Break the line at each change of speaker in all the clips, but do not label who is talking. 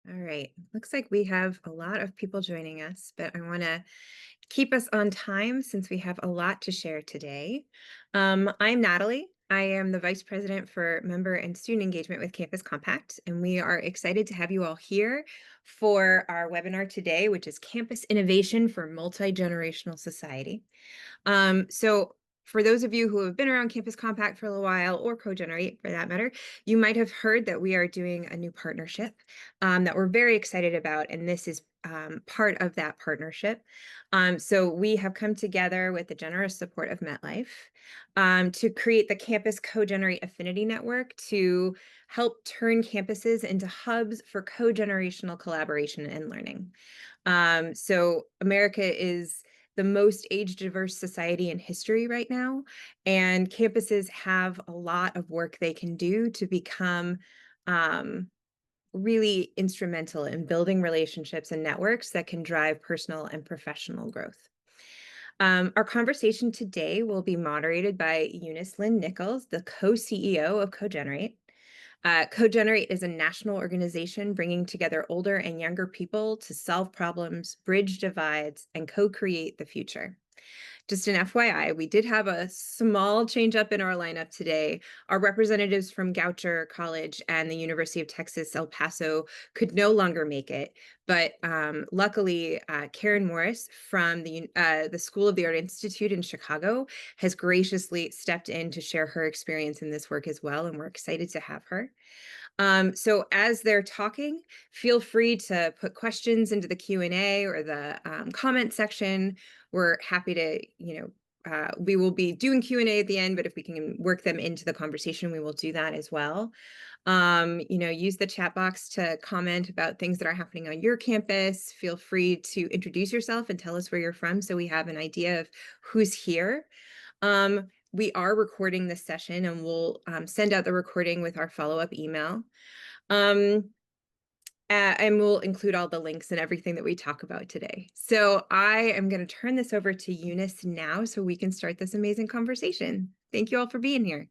All right. Looks like we have a lot of people joining us, but I want to keep us on time since we have a lot to share today. I'm Natalie. I am the Vice President for Member and Student Engagement with Campus Compact, and we are excited to have you all here for our webinar today, which is Campus Innovation for Multigenerational Society. So for those of you who have been around Campus Compact for a little while, or CoGenerate for that matter, you might have heard that we are doing a new partnership that we're very excited about, and this is part of that partnership. So we have come together with the generous support of MetLife to create the Campus CoGenerate Affinity Network to help turn campuses into hubs for co-generational collaboration and learning. So America is the most age-diverse society in history right now, and campuses have a lot of work they can do to become really instrumental in building relationships and networks that can drive personal and professional growth. Our conversation today will be moderated by Eunice Lynn Nichols, the co-CEO of CoGenerate. CoGenerate is a national organization bringing together older and younger people to solve problems, bridge divides, and co-create the future. Just an FYI, we did have a small change up in our lineup today. Our representatives from Goucher College and the University of Texas, El Paso could no longer make it. But luckily, Karen Morris from the School of the Art Institute in Chicago has graciously stepped in to share her experience in this work as well, and we're excited to have her. So as they're talking, feel free to put questions into the Q&A or the comment section. We're happy to, we will be doing Q&A at the end, but if we can work them into the conversation, we will do that as well. Use the chat box to comment about things that are happening on your campus. Feel free to introduce yourself and tell us where you're from so we have an idea of who's here. We are recording this session, and we'll send out the recording with our follow-up email. And we'll include all the links and everything that we talk about today. So I am going to turn this over to Eunice now so we can start this amazing conversation. Thank you all for being here.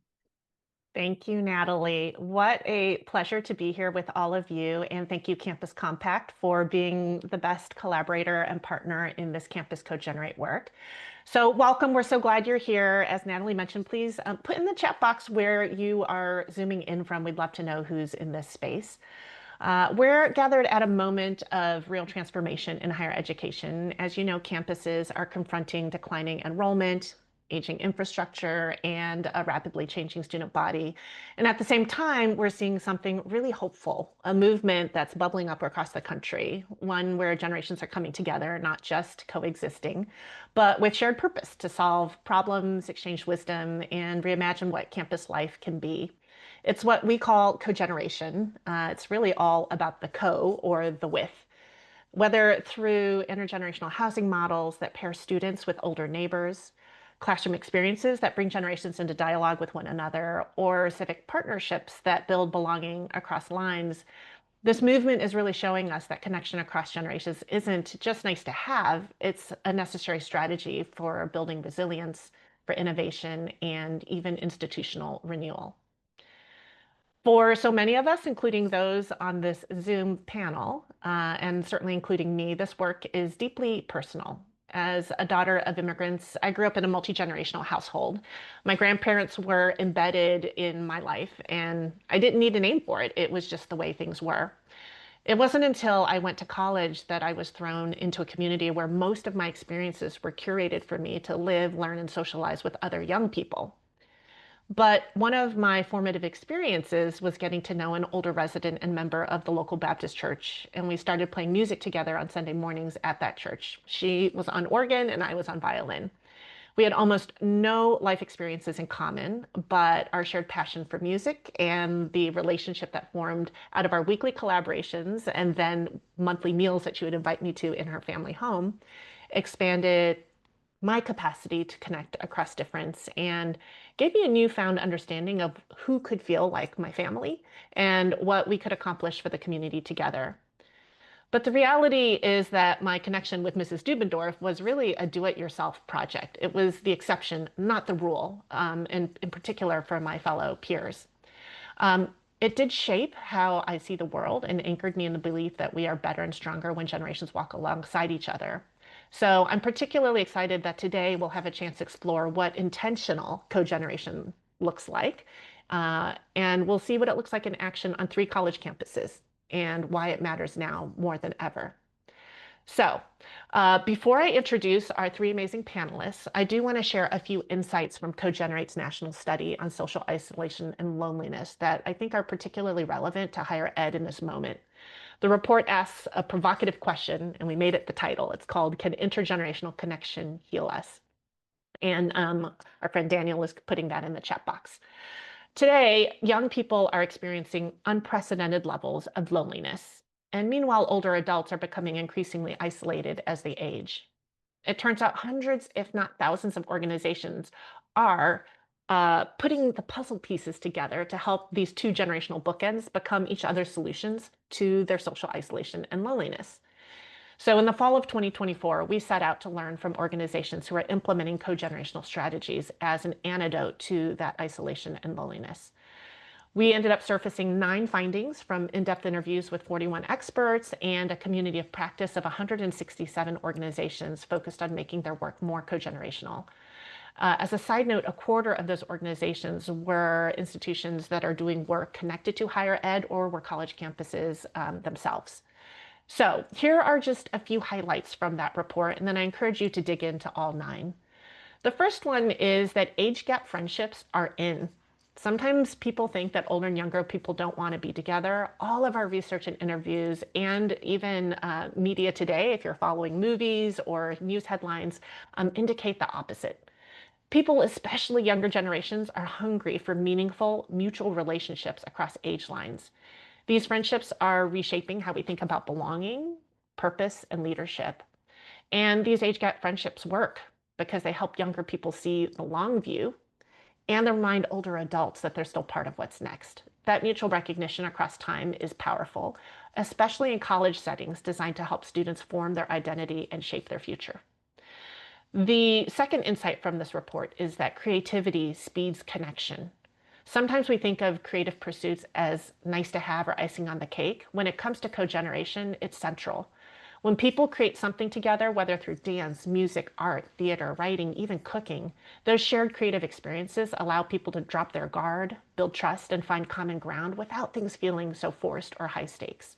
Thank you, Natalie. What a pleasure to be here with all of you. And thank you, Campus Compact, for being the best collaborator and partner in this Campus CoGenerate work. So welcome. We're so glad you're here. As Natalie mentioned, please put in the chat box where you are zooming in from. We'd love to know who's in this space. We're gathered at a moment of real transformation in higher education. As you know, campuses are confronting declining enrollment, aging infrastructure, and a rapidly changing student body. And at the same time, we're seeing something really hopeful, a movement that's bubbling up across the country, one where generations are coming together, not just coexisting, but with shared purpose to solve problems, exchange wisdom, and reimagine what campus life can be. It's what we call cogeneration. It's really all about the co or the with. Whether through intergenerational housing models that pair students with older neighbors, classroom experiences that bring generations into dialogue with one another, or civic partnerships that build belonging across lines, this movement is really showing us that connection across generations isn't just nice to have, it's a necessary strategy for building resilience, for innovation, and even institutional renewal. For so many of us, including those on this Zoom panel, and certainly including me, this work is deeply personal. As a daughter of immigrants, I grew up in a multi-generational household. My grandparents were embedded in my life, and I didn't need a name for it. It was just the way things were. It wasn't until I went to college that I was thrown into a community where most of my experiences were curated for me to live, learn, and socialize with other young people. But one of my formative experiences was getting to know an older resident and member of the local Baptist church, and we started playing music together on Sunday mornings at that church. She was on organ and I was on violin. We had almost no life experiences in common, but our shared passion for music and the relationship that formed out of our weekly collaborations and then monthly meals that she would invite me to in her family home expanded my capacity to connect across difference and gave me a newfound understanding of who could feel like my family and what we could accomplish for the community together. But the reality is that my connection with Mrs. Dubendorf was really a do-it-yourself project. It was the exception, not the rule, in particular for my fellow peers. It did shape how I see the world and anchored me in the belief that we are better and stronger when generations walk alongside each other. So I'm particularly excited that today we'll have a chance to explore what intentional cogeneration looks like. And we'll see what it looks like in action on 3 college campuses and why it matters now more than ever. So, before I introduce our 3 amazing panelists, I do want to share a few insights from CoGenerate's national study on social isolation and loneliness that I think are particularly relevant to higher ed in this moment. The report asks a provocative question, and we made it the title. It's called, Can Intergenerational Connection Heal Us? And our friend Daniel is putting that in the chat box. Today, young people are experiencing unprecedented levels of loneliness, and meanwhile, older adults are becoming increasingly isolated as they age. It turns out hundreds, if not thousands, of organizations are putting the puzzle pieces together to help these 2 generational bookends become each other's solutions to their social isolation and loneliness. So, in the fall of 2024, we set out to learn from organizations who are implementing cogenerational strategies as an antidote to that isolation and loneliness. We ended up surfacing 9 findings from in-depth interviews with 41 experts and a community of practice of 167 organizations focused on making their work more cogenerational. As a side note, a quarter of those organizations were institutions that are doing work connected to higher ed or were college campuses themselves. So here are just a few highlights from that report, and then I encourage you to dig into all 9. The first one is that age gap friendships are in. Sometimes people think that older and younger people don't want to be together. All of our research and interviews, and even media today, if you're following movies or news headlines, indicate the opposite. People, especially younger generations, are hungry for meaningful mutual relationships across age lines. These friendships are reshaping how we think about belonging, purpose, and leadership. And these age gap friendships work because they help younger people see the long view and they remind older adults that they're still part of what's next. That mutual recognition across time is powerful, especially in college settings designed to help students form their identity and shape their future. The second insight from this report is that creativity speeds connection. Sometimes we think of creative pursuits as nice to have or icing on the cake. When it comes to cogeneration, it's central. When people create something together, whether through dance, music, art, theater, writing, even cooking, those shared creative experiences allow people to drop their guard, build trust, and find common ground without things feeling so forced or high stakes.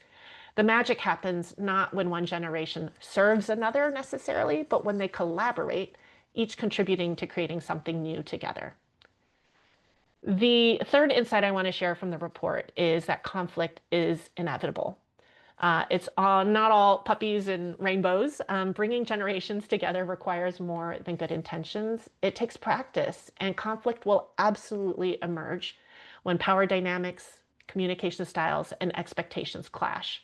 The magic happens not when one generation serves another necessarily, but when they collaborate, each contributing to creating something new together. The third insight I want to share from the report is that conflict is inevitable. It's not all puppies and rainbows. Bringing generations together requires more than good intentions. It takes practice, and conflict will absolutely emerge when power dynamics, communication styles, and expectations clash.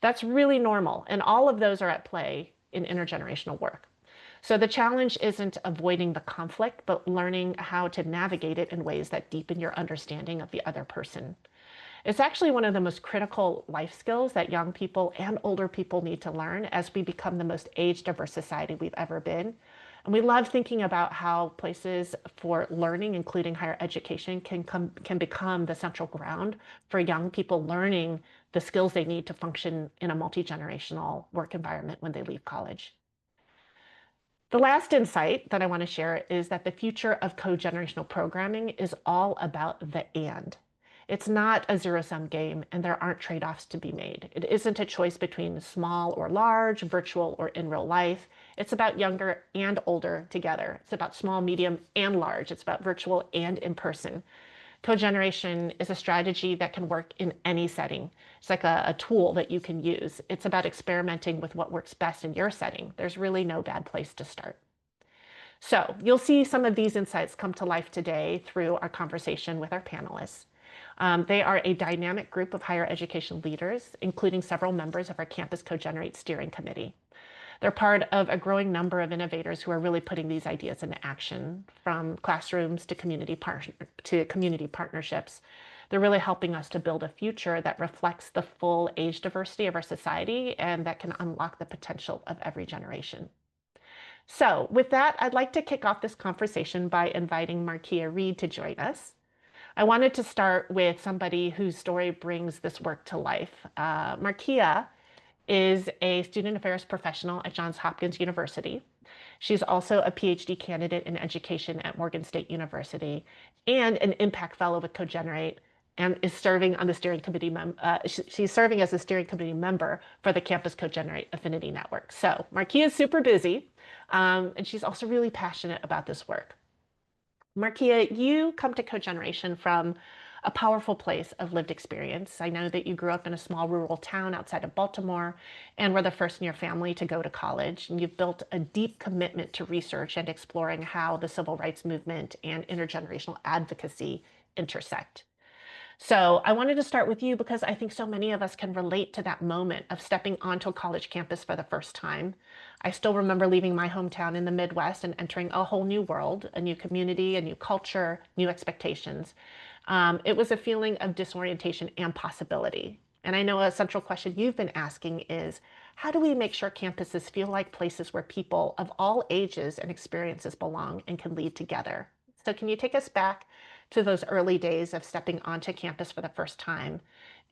That's really normal, and all of those are at play in intergenerational work. So the challenge isn't avoiding the conflict, but learning how to navigate it in ways that deepen your understanding of the other person. It's actually one of the most critical life skills that young people and older people need to learn as we become the most age-diverse society we've ever been. And we love thinking about how places for learning, including higher education, can become the central ground for young people learning the skills they need to function in a multi-generational work environment when they leave college. The last insight that I want to share is that the future of co-generational programming is all about the and. It's not a zero-sum game, and there aren't trade-offs to be made. It isn't a choice between small or large, virtual or in real life. It's about younger and older together. It's about small, medium, and large. It's about virtual and in person. Cogeneration is a strategy that can work in any setting. It's like a tool that you can use. It's about experimenting with what works best in your setting. There's really no bad place to start. So you'll see some of these insights come to life today through our conversation with our panelists. They are a dynamic group of higher education leaders, including several members of our Campus CoGenerate Steering Committee. They're part of a growing number of innovators who are really putting these ideas into action, from classrooms to community partnerships. They're really helping us to build a future that reflects the full age diversity of our society and that can unlock the potential of every generation. So with that, I'd like to kick off this conversation by inviting Markia Reed to join us. I wanted to start with somebody whose story brings this work to life. Markia is a student affairs professional at Johns Hopkins University. She's also a PhD candidate in education at Morgan State University and an impact fellow with CoGenerate and is serving on the steering committee. She's serving as a steering committee member for the Campus CoGenerate Affinity Network. So Markia is super busy, and she's also really passionate about this work. Markia, you come to cogeneration from a powerful place of lived experience. I know that you grew up in a small rural town outside of Baltimore and were the first in your family to go to college. And you've built a deep commitment to research and exploring how the civil rights movement and intergenerational advocacy intersect. So I wanted to start with you because I think so many of us can relate to that moment of stepping onto a college campus for the first time. I still remember leaving my hometown in the Midwest and entering a whole new world, a new community, a new culture, new expectations. It was a feeling of disorientation and possibility. And I know a central question you've been asking is, how do we make sure campuses feel like places where people of all ages and experiences belong and can lead together? So can you take us back to those early days of stepping onto campus for the first time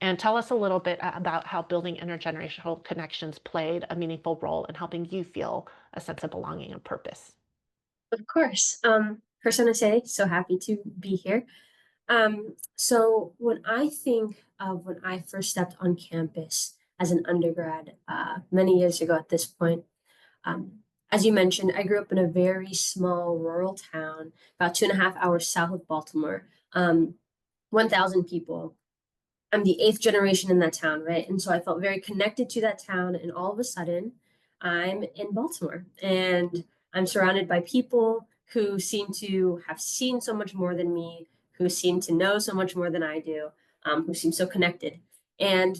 and tell us a little bit about how building intergenerational connections played a meaningful role in helping you feel a sense of belonging and purpose?
Of course. First, I want to say, so happy to be here. So when I think of when I first stepped on campus as an undergrad, many years ago at this point, um, as you mentioned, I grew up in a very small rural town, about 2.5 hours south of Baltimore, 1,000 people. I'm the eighth generation in that town, right? And so I felt very connected to that town. And all of a sudden, I'm in Baltimore and I'm surrounded by people who seem to have seen so much more than me, who seem to know so much more than I do, who seem so connected. And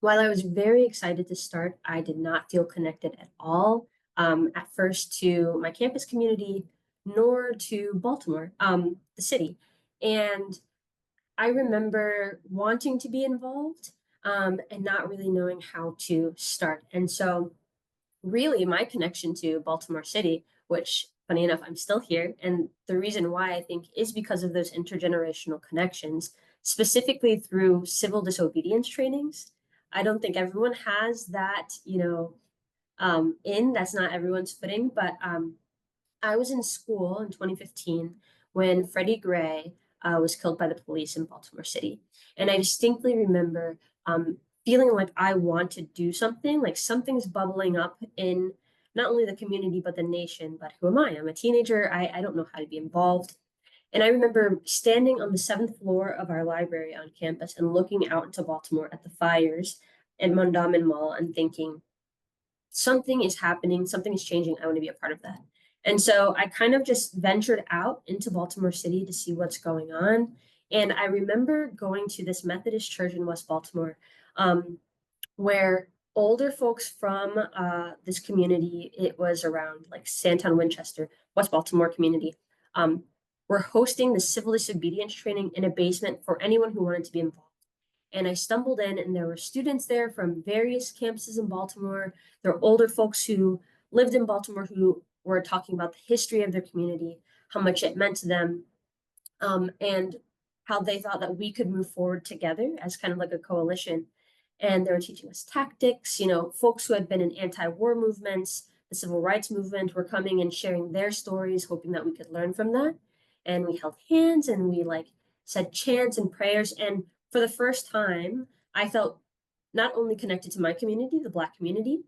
while I was very excited to start, I did not feel connected at all at first to my campus community, nor to Baltimore, the city. And I remember wanting to be involved and not really knowing how to start. And so, really, my connection to Baltimore City, which, funny enough, I'm still here. And the reason why I think is because of those intergenerational connections, specifically through civil disobedience trainings. I don't think everyone has that, that's not everyone's footing, but I was in school in 2015 when Freddie Gray was killed by the police in Baltimore City. And I distinctly remember feeling like I want to do something, like something's bubbling up in not only the community, but the nation. But who am I? I'm a teenager. I don't know how to be involved. And I remember standing on the seventh floor of our library on campus and looking out into Baltimore at the fires and Mondawmin Mall and thinking, something is happening, something is changing. I want to be a part of that. And so I kind of just ventured out into Baltimore City to see what's going on. And I remember going to this Methodist church in West Baltimore, where older folks from this community, it was around like Sandtown, Winchester, West Baltimore community, um, were hosting the civil disobedience training in a basement for anyone who wanted to be involved. And I stumbled in, and there were students there from various campuses in Baltimore. There were older folks who lived in Baltimore who were talking about the history of their community, how much it meant to them, and how they thought that we could move forward together as kind of like a coalition. And they were teaching us tactics. Folks who had been in anti-war movements, the civil rights movement, were coming and sharing their stories, hoping that we could learn from that. And we held hands and we like said chants and prayers. And for the first time, I felt not only connected to my community, the Black community,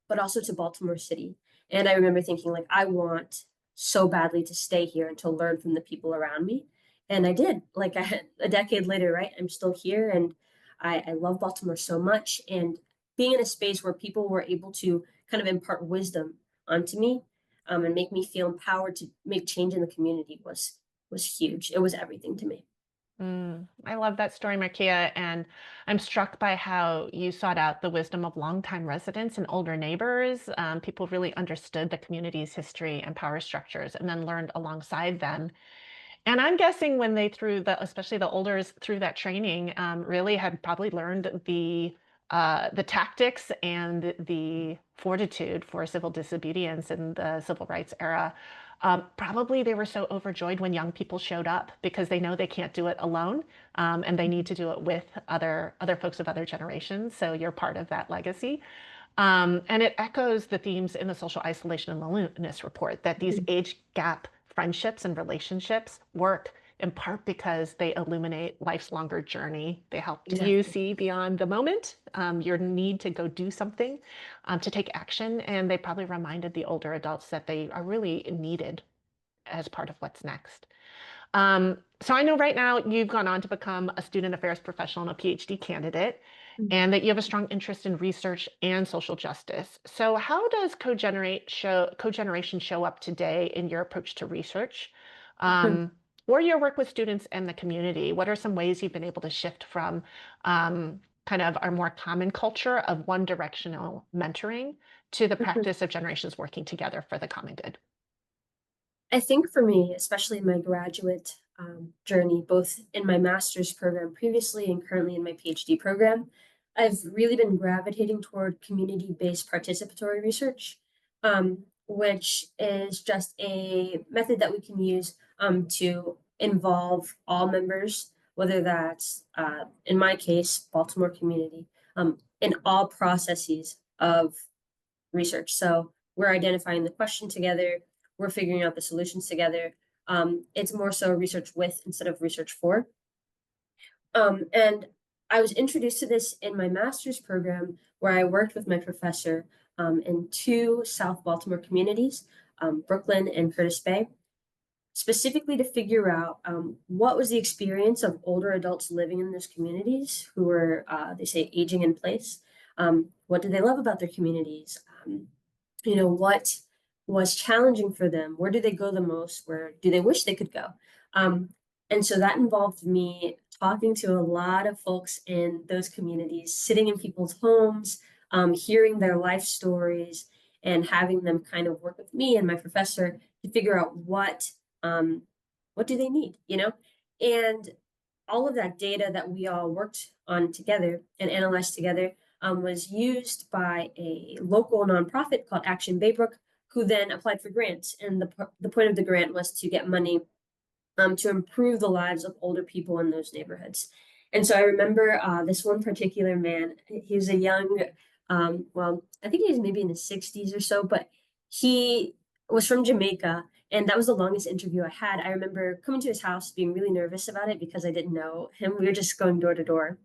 but also to Baltimore City. And I remember thinking, like, I want so badly to stay here and to learn from the people around me. And I did. Like, a decade later, right? I'm still here and I love Baltimore so much. And being in a space where people were able to kind of impart wisdom onto me and make me feel empowered to make change in the community was huge. It was everything to me.
I love that story, Markia, and I'm struck by how you sought out the wisdom of longtime residents and older neighbors. People really understood the community's history and power structures, and then learned alongside them. And I'm guessing when they threw especially the olders through that training, really had probably learned the tactics and the fortitude for civil disobedience in the civil rights era. Probably they were so overjoyed when young people showed up because they know they can't do it alone, and they need to do it with other folks of other generations. So you're part of that legacy. And it echoes the themes in the social isolation and loneliness report that these age gap friendships and relationships work in part because they illuminate life's longer journey. They helped you
Exactly.
see beyond the moment, your need to go do something, to take action. And they probably reminded the older adults that they are really needed as part of what's next. So I know right now you've gone on to become a student affairs professional and a PhD candidate,
Mhm.
and that you have a strong interest in research and social justice. So how does cogeneration show up today in your approach to research, um, or your work with students and the community? What are some ways you've been able to shift from kind of our more common culture of one directional mentoring to the practice of generations working together for the common good?
I think for me, especially in my graduate journey, both in my master's program previously and currently in my PhD program, I've really been gravitating toward community-based participatory research, which is just a method that we can use to involve all members, whether that's, in my case, Baltimore community, in all processes of research. So we're identifying the question together, we're figuring out the solutions together. It's more so research with instead of research for. And I was introduced to this in my master's program where I worked with my professor in two South Baltimore communities, Brooklyn and Curtis Bay, specifically to figure out what was the experience of older adults living in those communities who were, they say, aging in place. What did they love about their communities? What was challenging for them? Where do they go the most? Where do they wish they could go? Um, and so that involved me talking to a lot of folks in those communities, sitting in people's homes, hearing their life stories, and having them kind of work with me and my professor to figure out what do they need, And all of that data that we all worked on together and analyzed together was used by a local nonprofit called Action Baybrook, who then applied for grants. And the point of the grant was to get money to improve the lives of older people in those neighborhoods. And so I remember this one particular man. He was a young, well, I think he was maybe in his 60s or so, but he was from Jamaica. And that was the longest interview I had. I remember coming to his house, being really nervous about it because I didn't know him. We were just going door to door.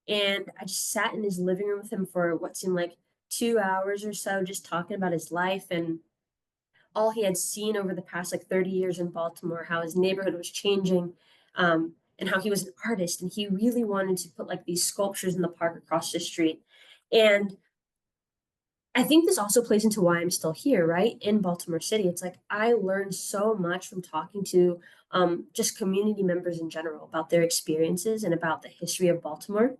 And I just sat in his living room with him for what seemed like 2 hours or so, just talking about his life and all he had seen over the past like 30 years in Baltimore, how his neighborhood was changing, and how he was an artist and he really wanted to put like these sculptures in the park across the street. And I think this also plays into why I'm still here, right? In Baltimore City. It's like I learned so much from talking to just community members in general about their experiences and about the history of Baltimore.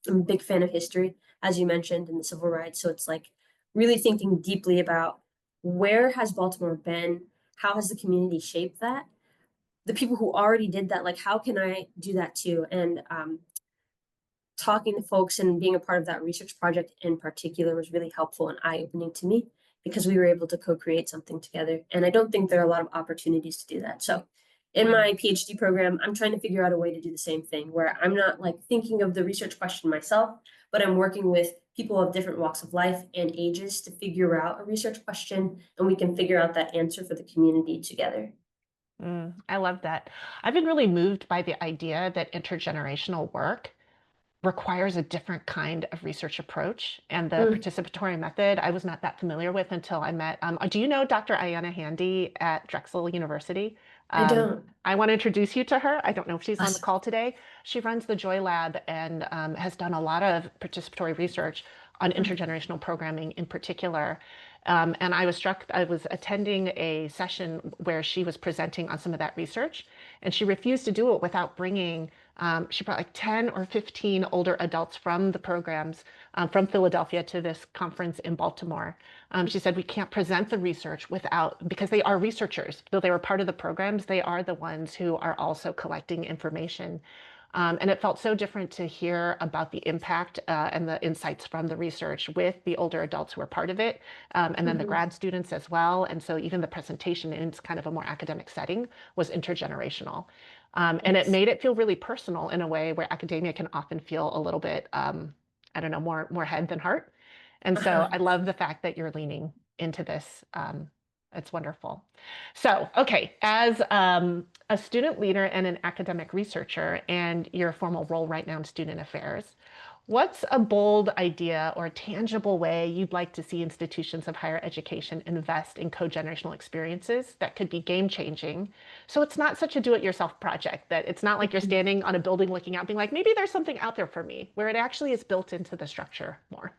I'm a big fan of history, as you mentioned, in the civil rights. So it's like really thinking deeply about where has Baltimore been? How has the community shaped that? The people who already did that, like, how can I do that too? And talking to folks and being a part of that research project in particular was really helpful and eye-opening to me because we were able to co-create something together. And I don't think there are a lot of opportunities to do that. So in my PhD program, I'm trying to figure out a way to do the same thing where I'm not like thinking of the research question myself, but I'm working with people of different walks of life and ages to figure out a research question, and we can figure out that answer for the community together.
I love that. I've been really moved by the idea that intergenerational work requires a different kind of research approach. And the
Mm,
participatory method I was not that familiar with until I met. Do you know Dr. Ayanna Handy at Drexel University?
I don't.
I want to introduce you to her. I don't know if she's on the
Awesome.
call today. She runs the Joy Lab and has done a lot of participatory research on
Mm,
intergenerational programming in particular. And I was struck, I was attending a session where she was presenting on some of that research, and she refused to do it without bringing she brought like 10 or 15 older adults from the programs from Philadelphia to this conference in Baltimore. She said, we can't present the research without, because they are researchers, though they were part of the programs, they are the ones who are also collecting information. And it felt so different to hear about the impact and the insights from the research with the older adults who were part of it, and then the grad students as well. And so even the presentation in kind of a more academic setting was intergenerational. And it made it feel really personal in a way where academia can often feel a little bit, I don't know, more head than heart. And so I love the fact that you're leaning into this. It's wonderful. So, okay, as a student leader and an academic researcher, and your formal role right now in student affairs, what's a bold idea or tangible way you'd like to see institutions of higher education invest in co-generational experiences that could be game-changing? So it's not such a do-it-yourself project, that it's not like you're standing on a building looking out being like, maybe there's something out there for me, where it actually is built into the structure more.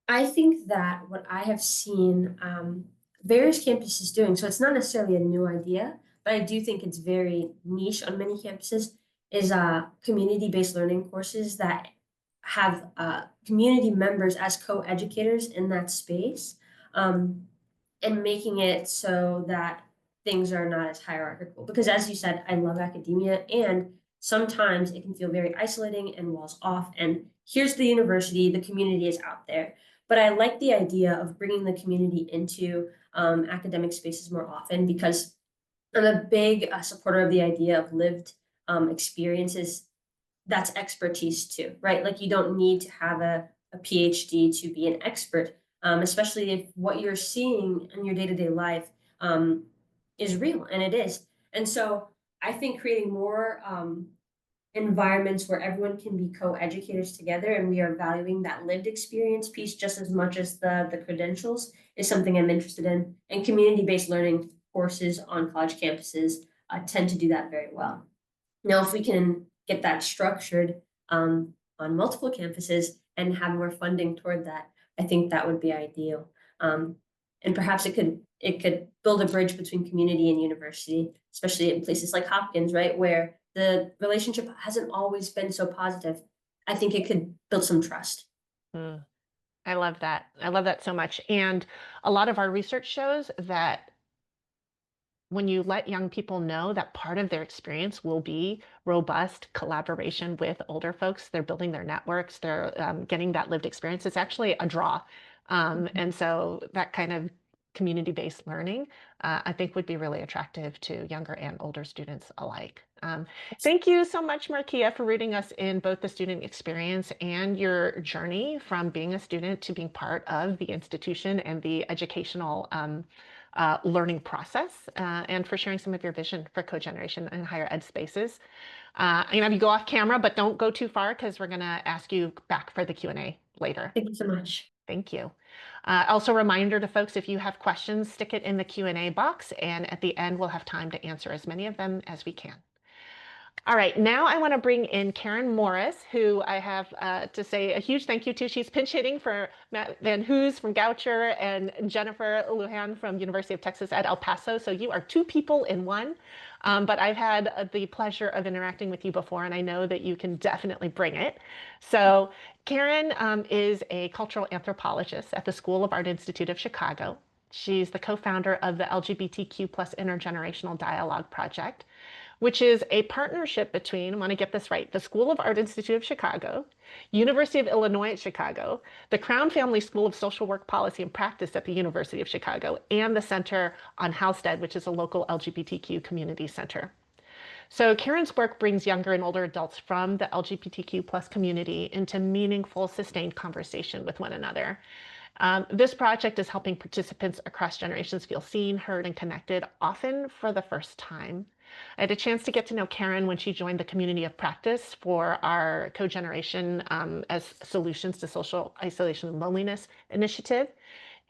I think that what I have seen various campuses doing, so it's not necessarily a new idea, but I do think it's very niche on many campuses, is community-based learning courses that have community members as co-educators in that space, and making it so that things are not as hierarchical. Because as you said, I love academia, and sometimes it can feel very isolating and walls off. And here's the university, the community is out there. But I like the idea of bringing the community into academic spaces more often, because I'm a big supporter of the idea of lived experiences. That's expertise too, right? Like you don't need to have a PhD to be an expert, especially if what you're seeing in your day-to-day life is real, and it is. And so I think creating more environments where everyone can be co-educators together and we are valuing that lived experience piece just as much as the credentials is something I'm interested in. And community-based learning courses on college campuses tend to do that very well. Now, if we can get that structured on multiple campuses and have more funding toward that, I think that would be ideal. And perhaps it could build a bridge between community and university, especially in places like Hopkins, right, where the relationship hasn't always been so positive. I think it could build some trust.
Mm, I love that. I love that so much. And a lot of our research shows that when you let young people know that part of their experience will be robust collaboration with older folks, they're building their networks, they're getting that lived experience, it's actually a draw. And so that kind of community-based learning, I think would be really attractive to younger and older students alike. Thank you so much, Markia, for reading us in both the student experience and your journey from being a student to being part of the institution and the educational learning process, and for sharing some of your vision for cogeneration in higher ed spaces. I'm gonna have you go off camera, but don't go too far because we're gonna ask you back for the Q&A later.
Thank you so much.
Thank you. Also, a reminder to folks, if you have questions, stick it in the Q&A box, and at the end, we'll have time to answer as many of them as we can. All right, now I want to bring in Karen Morris, who I have to say a huge thank you to. She's pinch hitting for Matt Van Hoos from Goucher and Jennifer Lujan from University of Texas at El Paso. So you are two people in one, but I've had the pleasure of interacting with you before, and I know that you can definitely bring it. So Karen is a cultural anthropologist at the School of Art Institute of Chicago. She's the co-founder of the LGBTQ+ Intergenerational Dialogue Project, which is a partnership between, I want to get this right, the School of Art Institute of Chicago, University of Illinois at Chicago, the Crown Family School of Social Work Policy and Practice at the University of Chicago, and the Center on Halstead, which is a local LGBTQ community center. So Karen's work brings younger and older adults from the LGBTQ+ community into meaningful, sustained conversation with one another. This project is helping participants across generations feel seen, heard, and connected, often for the first time. I had a chance to get to know Karen when she joined the community of practice for our cogeneration as solutions to social isolation and loneliness initiative,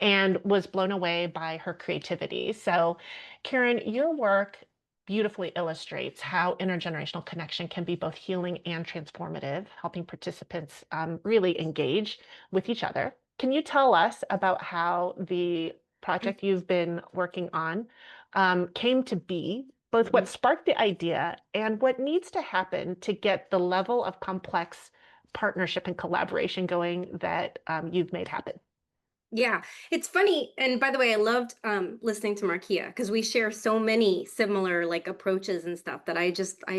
and was blown away by her creativity. So Karen, your work beautifully illustrates how intergenerational connection can be both healing and transformative, helping participants really engage with each other. Can you tell us about how the project you've been working on came to be, both what sparked the idea and what needs to happen to get the level of complex partnership and collaboration going that you've made happen?
Yeah, it's funny. And by the way, I loved listening to Markia because we share so many similar like approaches and stuff that I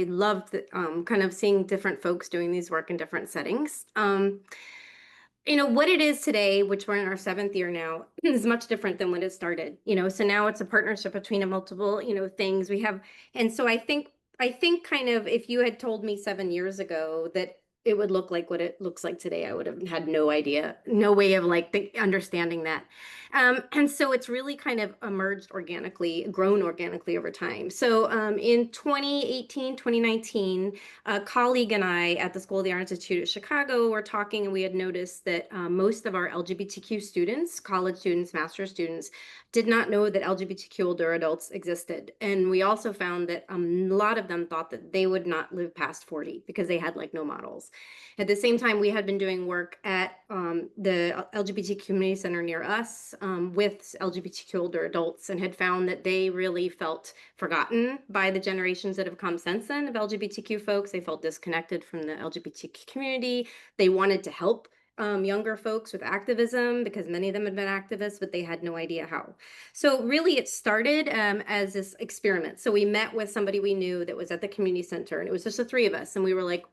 loved kind of seeing different folks doing these work in different settings. What it is today, which we're in our seventh year now, is much different than when it started. So now it's a partnership between a multiple things we have. And so I think kind of if you had told me 7 years ago that it would look like what it looks like today, I would have had no idea, no way of like understanding that. And so it's really kind of emerged organically, grown organically over time. So in 2018, 2019, a colleague and I at the School of the Art Institute of Chicago were talking, and we had noticed that most of our LGBTQ students, college students, master's students, did not know that LGBTQ older adults existed. And we also found that a lot of them thought that they would not live past 40 because they had like no models. At the same time, we had been doing work at the LGBT community center near us with LGBTQ older adults and had found that they really felt forgotten by the generations that have come since then of LGBTQ folks. They felt disconnected from the LGBTQ community. They wanted to help younger folks with activism because many of them had been activists, but they had no idea how. So really it started as this experiment. So we met with somebody we knew that was at the community center, and it was just the three of us. And we were like,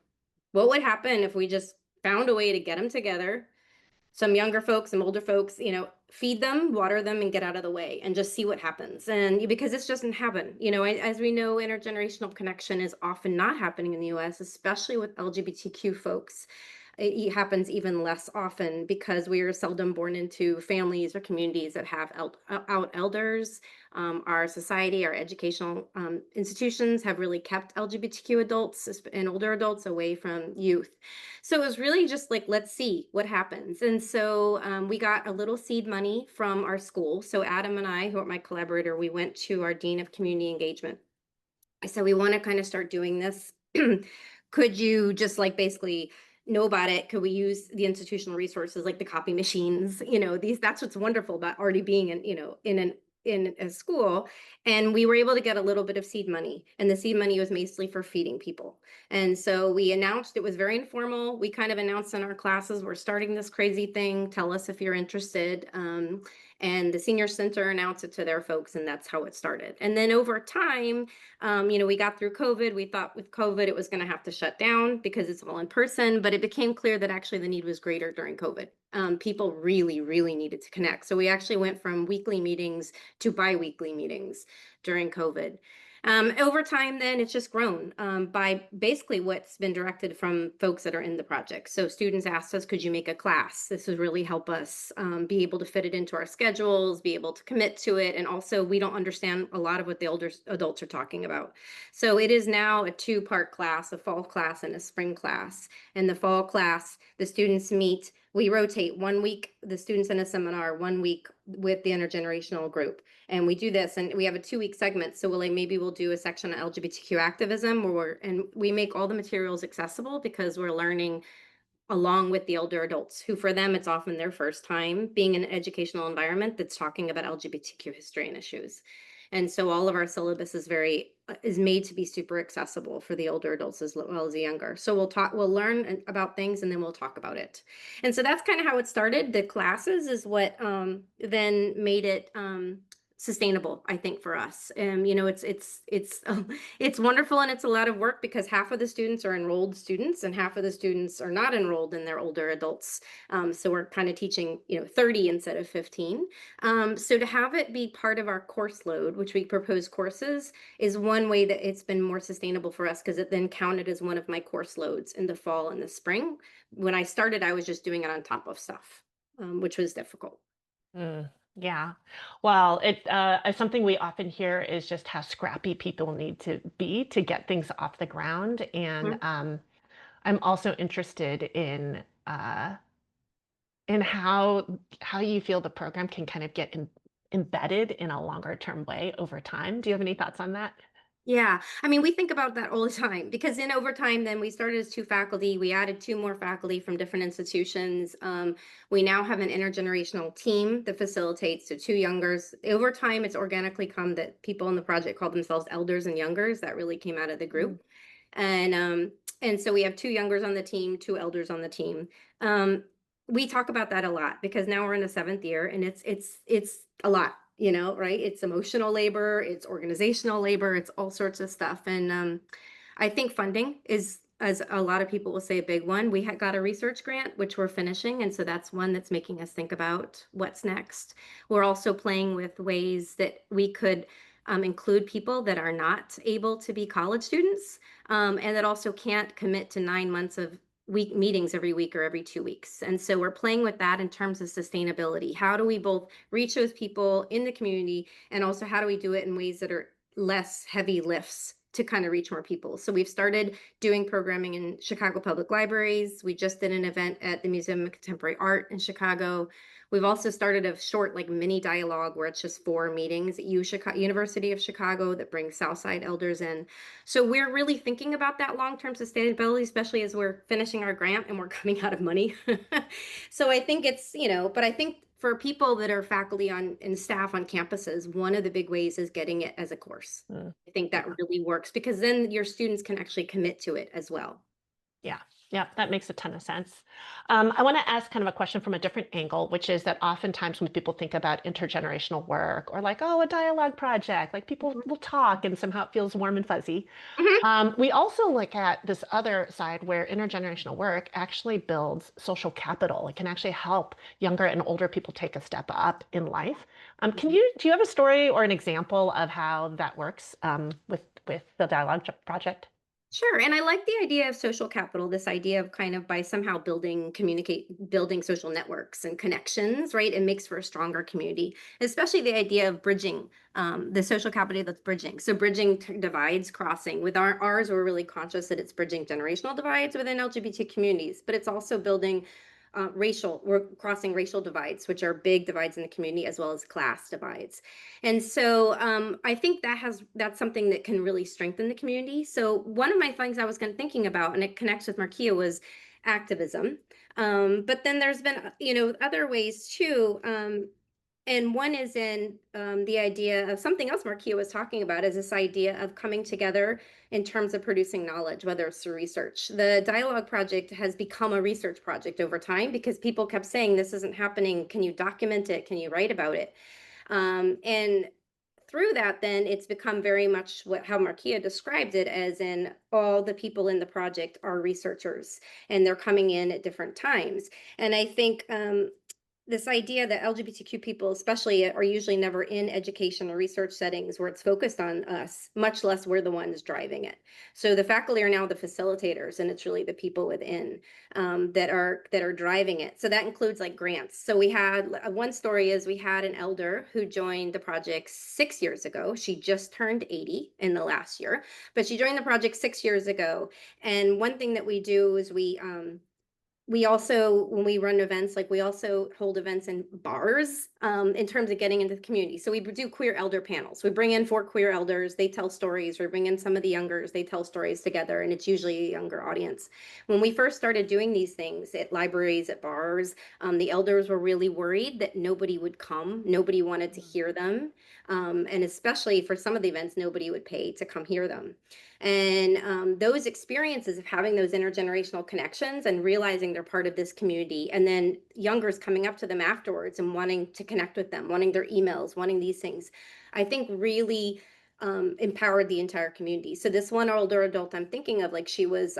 what would happen if we just found a way to get them together, some younger folks, some older folks, feed them, water them, and get out of the way and just see what happens. And because this doesn't happen, as we know, intergenerational connection is often not happening in the US, especially with LGBTQ folks. It happens even less often because we are seldom born into families or communities that have out elders. Our society, our educational institutions have really kept LGBTQ adults and older adults away from youth. So it was really just like, let's see what happens. And so we got a little seed money from our school. So Adam and I, who are my collaborator, we went to our Dean of Community Engagement. I said, we want to kind of start doing this. Could you just like basically know about it? Could we use the institutional resources like the copy machines? That's what's wonderful about already being in a school. And we were able to get a little bit of seed money, and the seed money was mostly for feeding people. And so we announced, it was very informal. We kind of announced in our classes, we're starting this crazy thing. Tell us if you're interested. And the senior center announced it to their folks, and that's how it started. And then over time, we got through COVID. We thought with COVID, it was going to have to shut down because it's all in person, but it became clear that actually the need was greater during COVID. People really, really needed to connect. So we actually went from weekly meetings to bi-weekly meetings during COVID. Over time, then it's just grown by basically what's been directed from folks that are in the project. So students asked us, could you make a class? This would really help us be able to fit it into our schedules, be able to commit to it. And also we don't understand a lot of what the older adults are talking about. So it is now a two-part class, a fall class and a spring class. In the fall class, the students meet. We rotate 1 week, the students in a seminar, 1 week with the intergenerational group. And we do this, and we have a 2-week segment. So maybe we'll do a section on LGBTQ activism, and we make all the materials accessible because we're learning along with the older adults who, for them, it's often their first time being in an educational environment that's talking about LGBTQ history and issues. And so all of our syllabus is made to be super accessible for the older adults as well as the younger. So we'll learn about things, and then we'll talk about it. And so that's kind of how it started. The classes is what then made it sustainable, I think, for us. It's wonderful, and it's a lot of work because half of the students are enrolled students and half of the students are not enrolled, and they're older adults. So we're kind of teaching 30 instead of 15. So to have it be part of our course load, which we propose courses, is one way that it's been more sustainable for us because it then counted as one of my course loads in the fall and the spring. When I started, I was just doing it on top of stuff, which was difficult.
Yeah. Well, something we often hear is just how scrappy people need to be to get things off the ground. And I'm also interested in how you feel the program can kind of get embedded in a longer term way over time. Do you have any thoughts on that?
Yeah, I mean, we think about that all the time because in over time, then we started as 2 faculty. We added 2 more faculty from different institutions. We now have an intergenerational team that facilitates, so 2 youngers. Over time, it's organically come that people in the project call themselves elders and youngers. That really came out of the group. And so we have 2 youngers on the team, 2 elders on the team. we talk about that a lot because now we're in the 7th year and it's a lot, right? It's emotional labor, it's organizational labor, it's all sorts of stuff. And I think funding is, as a lot of people will say, a big one. We had got a research grant, which we're finishing. And so that's one that's making us think about what's next. We're also playing with ways that we could include people that are not able to be college students, and that also can't commit to 9 months of week meetings every week or every 2 weeks. And so we're playing with that in terms of sustainability. How do we both reach those people in the community, and also how do we do it in ways that are less heavy lifts to kind of reach more people? So we've started doing programming in Chicago Public Libraries. We just did an event at the Museum of Contemporary Art in Chicago. We've also started a short, like, mini dialogue where it's just 4 meetings at University of Chicago that brings Southside elders in. So we're really thinking about that long-term sustainability, especially as we're finishing our grant and we're coming out of money. So I think it's, but I think for people that are faculty and staff on campuses, one of the big ways is getting it as a course. I think that really works because then your students can actually commit to it as well.
Yeah. Yeah, that makes a ton of sense. I want to ask kind of a question from a different angle, which is that oftentimes when people think about intergenerational work or like, oh, a dialogue project, like people will talk and somehow it feels warm and fuzzy. We also look at this other side where intergenerational work actually builds social capital. It can actually help younger and older people take a step up in life. Do you have a story or an example of how that works with the dialogue project?
Sure. And I like the idea of social capital, this idea of kind of by somehow building social networks and connections, right? It makes for a stronger community, especially the idea of bridging, the social capital that's bridging. So bridging divides, crossing. With ours, we're really conscious that it's bridging generational divides within LGBT communities, but it's also building we're crossing racial divides, which are big divides in the community, as well as class divides. And so I think that's something that can really strengthen the community. So one of my things I was thinking about, and it connects with Markia, was activism. But then there's been, other ways too. And one is in the idea of something else Markia was talking about, is this idea of coming together in terms of producing knowledge, whether it's through research. The Dialogue Project has become a research project over time because people kept saying, this isn't happening. Can you document it? Can you write about it? And through that, then it's become very much how Markia described it, as in all the people in the project are researchers and they're coming in at different times. And I think this idea that LGBTQ people especially are usually never in education or research settings where it's focused on us, much less we're the ones driving it. So the faculty are now the facilitators, and it's really the people within that are driving it. So that includes like grants. So we had one story is we had an elder who joined the project 6 years ago. She just turned 80 in the last year, but she joined the project 6 years ago. And one thing that we do is we also, when we run events, like we also hold events in bars in terms of getting into the community. So we do queer elder panels. We bring in 4 queer elders, they tell stories. We bring in some of the youngers, they tell stories together, and it's usually a younger audience. When we first started doing these things at libraries, at bars, the elders were really worried that nobody would come. Nobody wanted to hear them. And especially for some of the events, nobody would pay to come hear them. And those experiences of having those intergenerational connections and realizing they're part of this community, and then youngers coming up to them afterwards and wanting to connect with them, wanting their emails, wanting these things, I think really empowered the entire community. So this one older adult I'm thinking of, like, she was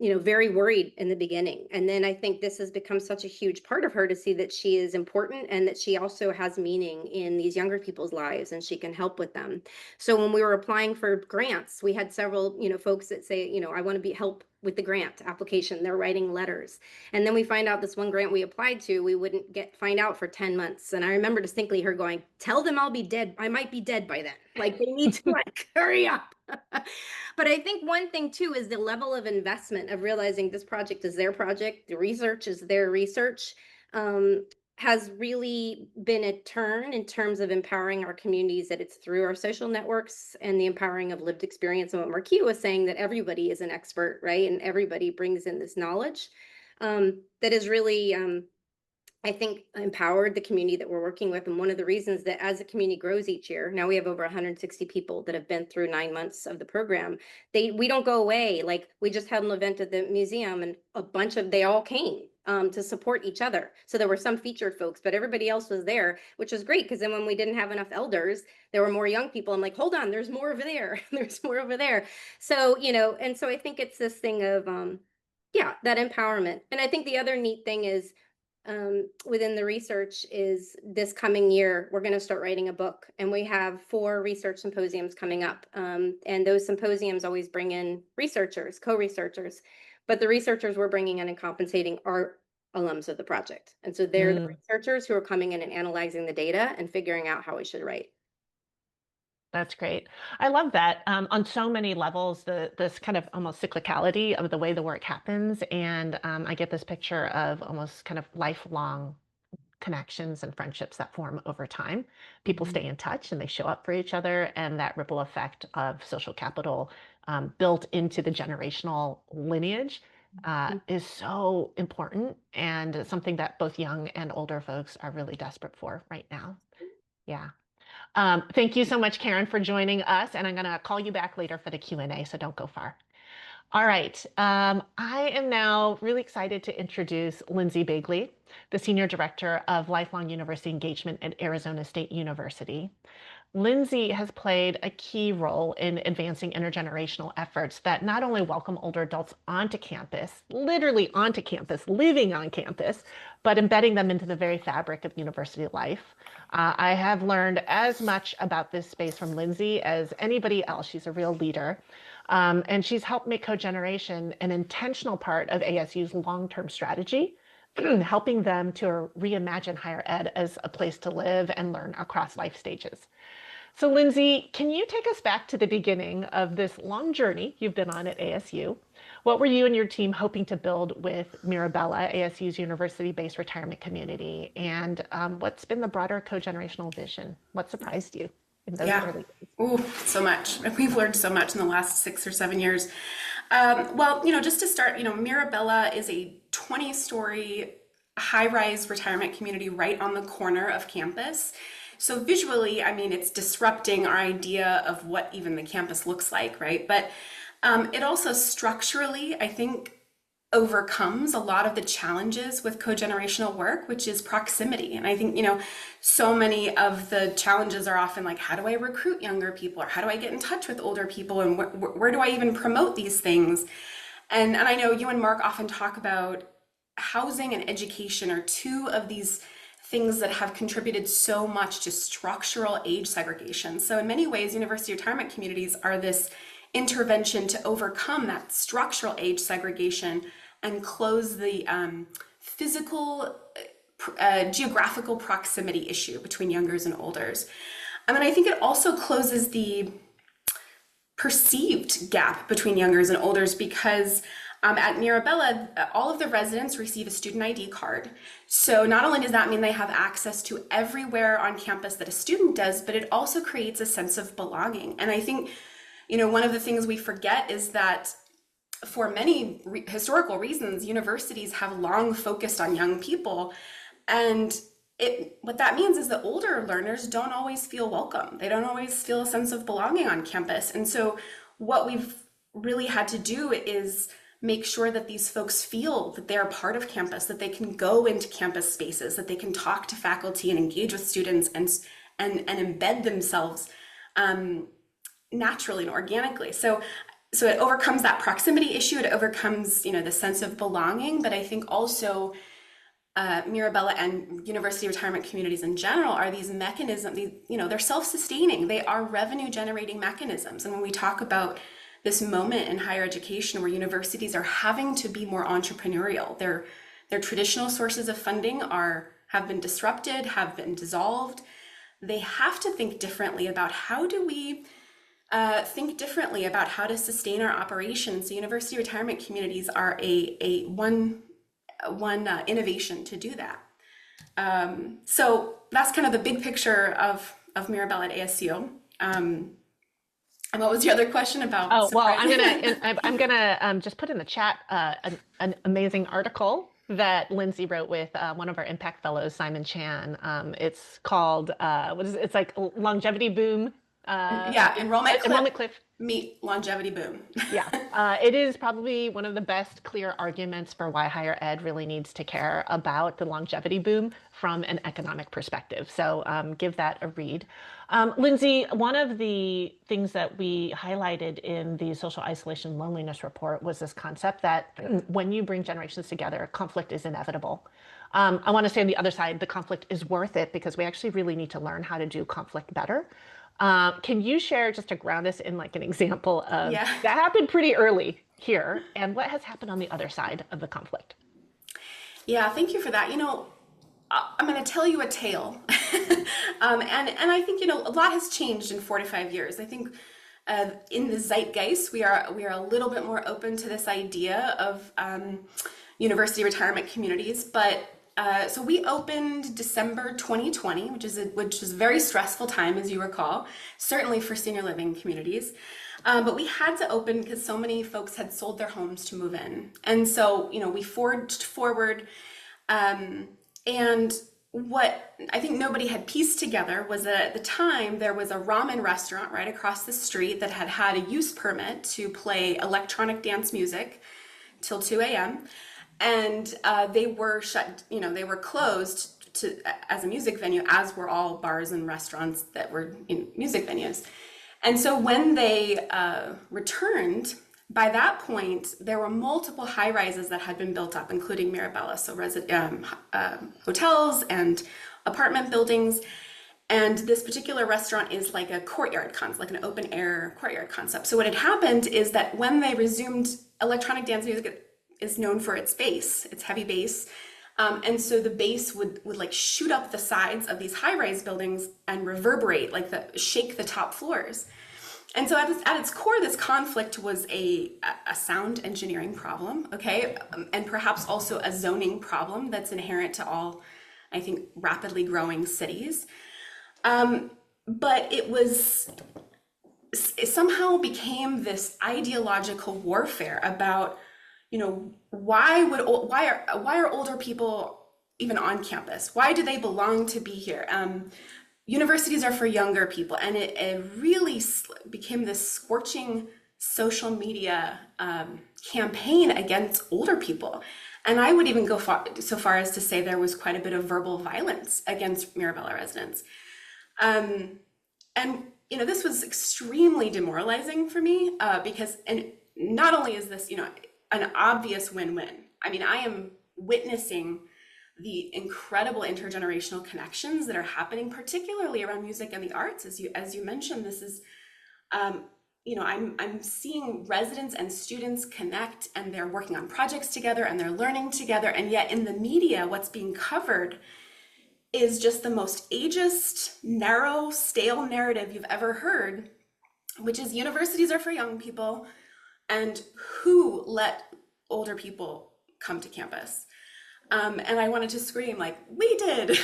very worried in the beginning. And then I think this has become such a huge part of her to see that she is important and that she also has meaning in these younger people's lives and she can help with them. So when we were applying for grants, we had several, folks that say, I want to help with the grant application. They're writing letters. And then we find out this one grant we applied to, we wouldn't find out for 10 months. And I remember distinctly her going, tell them I'll be dead. I might be dead by then. Like, they need to hurry up. But I think one thing too is the level of investment of realizing this project is their project, the research is their research, has really been a turn in terms of empowering our communities, that it's through our social networks and the empowering of lived experience. And what Markia was saying, that everybody is an expert, right? And everybody brings in this knowledge that is really, I think, empowered the community that we're working with. And one of the reasons that as the community grows each year, now we have over 160 people that have been through 9 months of the program. We don't go away. Like, we just had an event at the museum and they all came. to support each other. So there were some featured folks, but everybody else was there, which was great, because then when we didn't have enough elders, there were more young people. I'm like, hold on, there's more over there. There's more over there. So, and so I think it's this thing of, yeah, that empowerment. And I think the other neat thing is, within the research is this coming year, we're going to start writing a book, and we have 4 research symposiums coming up. And those symposiums always bring in researchers, co-researchers, but the researchers we're bringing in and compensating are alums of the project. And so they're the researchers who are coming in and analyzing the data and figuring out how we should write.
That's great. I love that. On so many levels, this kind of almost cyclicality of the way the work happens. And I get this picture of almost kind of lifelong connections and friendships that form over time. People stay in touch and they show up for each other. And that ripple effect of social capital built into the generational lineage is so important, and something that both young and older folks are really desperate for right now. Yeah. Thank you so much, Karen, for joining us. And I'm going to call you back later for the Q&A, so don't go far. All right. I am now really excited to introduce Lindsay Bagley, the Senior Director of Lifelong University Engagement at Arizona State University. Lindsay has played a key role in advancing intergenerational efforts that not only welcome older adults onto campus, literally onto campus, living on campus, but embedding them into the very fabric of university life. I have learned as much about this space from Lindsay as anybody else. She's a real leader. And she's helped make cogeneration an intentional part of ASU's long-term strategy, helping them to reimagine higher ed as a place to live and learn across life stages. So Lindsay, can you take us back to the beginning of this long journey you've been on at ASU? What were you and your team hoping to build with Mirabella, ASU's university-based retirement community? And what's been the broader cogenerational vision? What surprised you in those early days?
Oh, so much. We've learned so much in the last 6 or 7 years. Well, just to start, Mirabella is a 20-story high-rise retirement community right on the corner of campus. So visually, it's disrupting our idea of what even the campus looks like, right? But it also structurally, I think, overcomes a lot of the challenges with cogenerational work, which is proximity. And I think, so many of the challenges are often like, how do I recruit younger people? Or how do I get in touch with older people? And where do I even promote these things? And I know you and Mark often talk about housing and education are 2 of these things that have contributed so much to structural age segregation. So in many ways, university retirement communities are this intervention to overcome that structural age segregation and close the physical, geographical proximity issue between youngers and olders. And I think it also closes the perceived gap between youngers and olders, because at Mirabella, all of the residents receive a student ID card. So not only does that mean they have access to everywhere on campus that a student does, but it also creates a sense of belonging. And I think, one of the things we forget is that for many historical reasons, universities have long focused on young people. And what that means is that older learners don't always feel welcome. They don't always feel a sense of belonging on campus. And so what we've really had to do is make sure that these folks feel that they're part of campus, that they can go into campus spaces, that they can talk to faculty and engage with students and embed themselves naturally and organically. So it overcomes that proximity issue. It overcomes, the sense of belonging. But I think also Mirabella and university retirement communities in general are these mechanisms. They're self-sustaining. They are revenue-generating mechanisms. And when we talk about this moment in higher education where universities are having to be more entrepreneurial, their traditional sources of funding have been disrupted, have been dissolved. They have to think differently about how do we think differently about how to sustain our operations. So university retirement communities are a one innovation to do that. So that's kind of the big picture of Mirabella at ASU. And what was the other question about?
Oh, well, I'm gonna just put in the chat an amazing article that Lindsay wrote with one of our impact fellows, Simon Chan. It's called what is it? It's like longevity boom
Yeah,
enrollment cliff.
Meet longevity boom.
Yeah, it is probably one of the best clear arguments for why higher ed really needs to care about the longevity boom from an economic perspective. So give that a read. Lindsay, one of the things that we highlighted in the social isolation loneliness report was this concept that when you bring generations together, conflict is inevitable. I want to say on the other side, the conflict is worth it because we actually really need to learn how to do conflict better. Can you share, just to ground us in like an example of
Yeah.
that happened pretty early here and what has happened on the other side of the conflict?
Yeah, thank you for that. I'm going to tell you a tale. And I think, a lot has changed in 4 to 5 years. I think in the zeitgeist, we are a little bit more open to this idea of university retirement communities. But so we opened December 2020, which is a very stressful time, as you recall, certainly for senior living communities. But we had to open because so many folks had sold their homes to move in. And so, we forged forward. And what I think nobody had pieced together was that at the time there was a ramen restaurant right across the street that had a use permit to play electronic dance music till 2 a.m. And they were they were closed as a music venue, as were all bars and restaurants that were music venues. And so when they returned, by that point, there were multiple high rises that had been built up, including Mirabella, so hotels and apartment buildings. And this particular restaurant is like a courtyard concept, like an open air courtyard concept. So what had happened is that when they resumed, electronic dance music is known for its bass, its heavy bass. And so the bass would like shoot up the sides of these high-rise buildings and reverberate, like shake the top floors. And so at its core, this conflict was a sound engineering problem, okay? And perhaps also a zoning problem that's inherent to all, I think, rapidly growing cities. But it somehow became this ideological warfare about, why are older people even on campus? Why do they belong to be here? Universities are for younger people, and it really became this scorching social media campaign against older people. And I would even go so far as to say there was quite a bit of verbal violence against Mirabella residents. And this was extremely demoralizing for me because, and not only is this, an obvious win-win. I mean, I am witnessing the incredible intergenerational connections that are happening, particularly around music and the arts. As you mentioned, this is, I'm seeing residents and students connect, and they're working on projects together and they're learning together. And yet in the media, what's being covered is just the most ageist, narrow, stale narrative you've ever heard, which is universities are for young people, and who let older people come to campus? And I wanted to scream like, we did,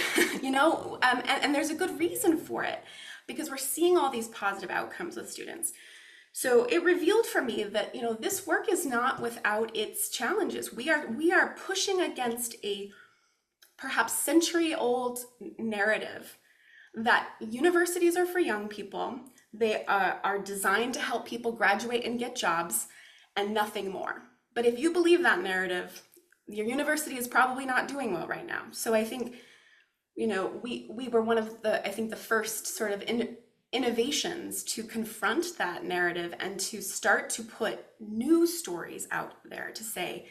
and there's a good reason for it, because we're seeing all these positive outcomes with students. So it revealed for me that, this work is not without its challenges. We are pushing against a perhaps century-old narrative that universities are for young people. They are designed to help people graduate and get jobs and nothing more. But if you believe that narrative, your university is probably not doing well right now. So I think, we were one of the first sort of innovations to confront that narrative and to start to put new stories out there to say,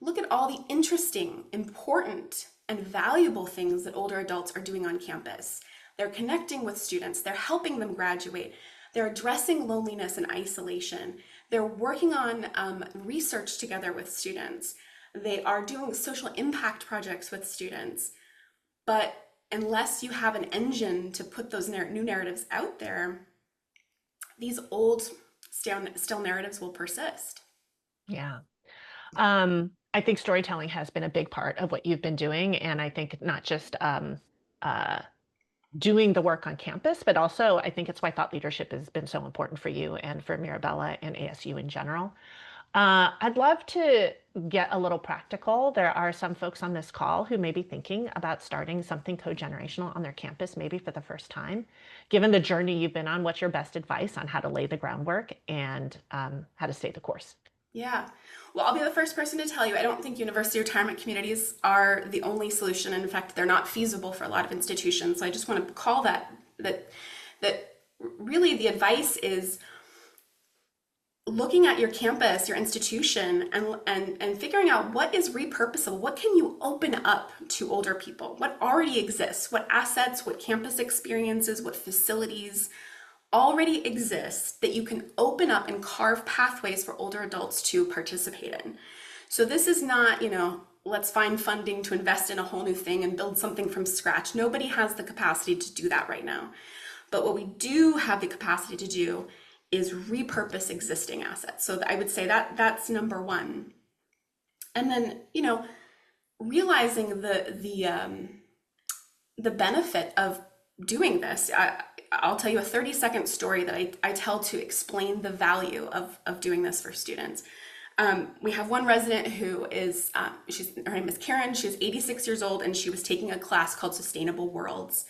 look at all the interesting, important, and valuable things that older adults are doing on campus. They're connecting with students, they're helping them graduate, they're addressing loneliness and isolation, they're working on research together with students, they are doing social impact projects with students. But unless you have an engine to put those new narratives out there, these old stale narratives will persist.
Yeah. I think storytelling has been a big part of what you've been doing. And I think not just doing the work on campus, but also I think it's why thought leadership has been so important for you and for Mirabella and ASU in general. I'd love to get a little practical. There are some folks on this call who may be thinking about starting something co-generational on their campus, maybe for the first time. Given the journey you've been on, what's your best advice on how to lay the groundwork and how to stay the course?
Yeah. Well, I'll be the first person to tell you, I don't think university retirement communities are the only solution. In fact, they're not feasible for a lot of institutions. So I just want to call that really the advice is looking at your campus, your institution, and figuring out what is repurposable. What can you open up to older people? What already exists? What assets, what campus experiences, what facilities already exist that you can open up and carve pathways for older adults to participate in. So this is not, let's find funding to invest in a whole new thing and build something from scratch. Nobody has the capacity to do that right now. But what we do have the capacity to do is repurpose existing assets. So I would say that that's number one. And then, realizing the benefit of doing this. I'll tell you a 30-second story that I tell to explain the value of doing this for students. We have one resident who is, her name is Karen. She was 86 years old, and she was taking a class called Sustainable Worlds.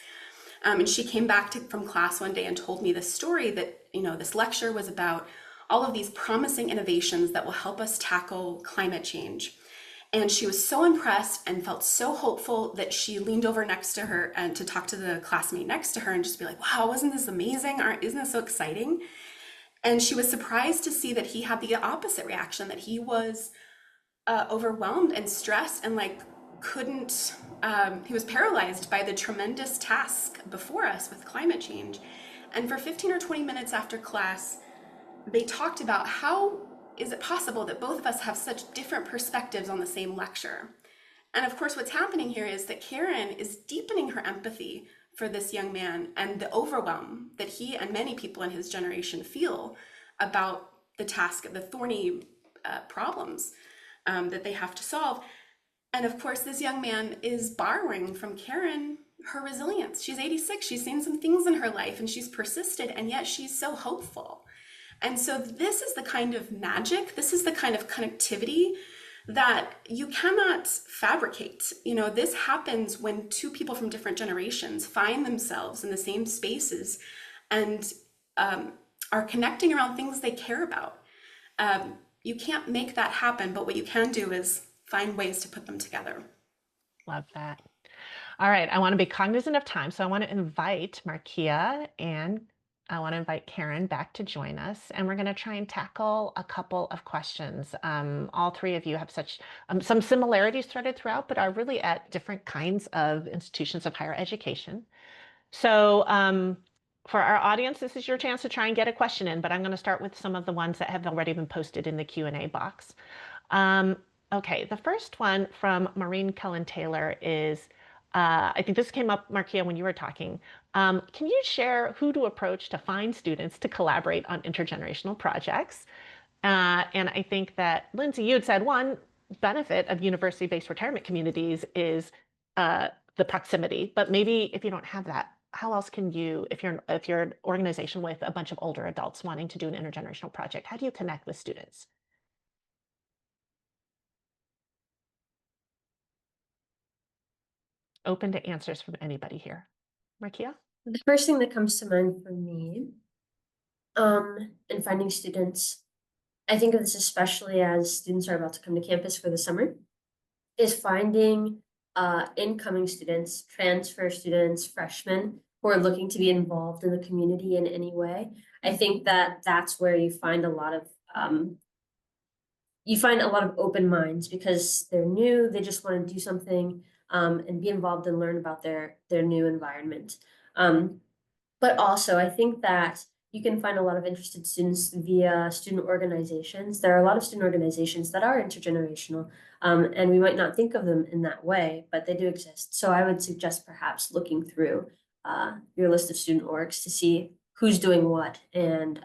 And she came back from class one day and told me this story that, this lecture was about all of these promising innovations that will help us tackle climate change. And she was so impressed and felt so hopeful that she leaned over next to her and to talk to the classmate next to her and just be like, wow, wasn't this amazing? Isn't this so exciting? And she was surprised to see that he had the opposite reaction, that he was overwhelmed and stressed and he was paralyzed by the tremendous task before us with climate change. And for 15 or 20 minutes after class, they talked about how is it possible that both of us have such different perspectives on the same lecture? And of course, what's happening here is that Karen is deepening her empathy for this young man and the overwhelm that he and many people in his generation feel about the task, the thorny problems that they have to solve. And of course, this young man is borrowing from Karen her resilience. She's 86, she's seen some things in her life and she's persisted, and yet she's so hopeful. And so this is the kind of magic, this is the kind of connectivity that you cannot fabricate. This happens when two people from different generations find themselves in the same spaces and are connecting around things they care about. You can't make that happen, but what you can do is find ways to put them together.
Love that. All right, I want to be cognizant of time, so I want to invite Markia and I want to invite Karen back to join us, and we're going to try and tackle a couple of questions. All three of you have such some similarities threaded throughout, but are really at different kinds of institutions of higher education. So for our audience, this is your chance to try and get a question in, but I'm going to start with some of the ones that have already been posted in the Q&A box. Okay, the first one from Maureen Cullen-Taylor is, I think this came up, Markia, when you were talking. Can you share who to approach to find students to collaborate on intergenerational projects? And I think that, Lindsay, you had said one benefit of university-based retirement communities is the proximity, but maybe if you don't have that, how else can you, if you're an organization with a bunch of older adults wanting to do an intergenerational project, how do you connect with students? Open to answers from anybody here. Markia?
The first thing that comes to mind for me, in finding students, I think of this especially as students are about to come to campus for the summer, is finding incoming students, transfer students, freshmen who are looking to be involved in the community in any way. I think that that's where you find a lot of open minds because they're new, they just want to do something and be involved and learn about their new environment. But also, I think that you can find a lot of interested students via student organizations. There are a lot of student organizations that are intergenerational, and we might not think of them in that way, but they do exist. So I would suggest perhaps looking through your list of student orgs to see who's doing what and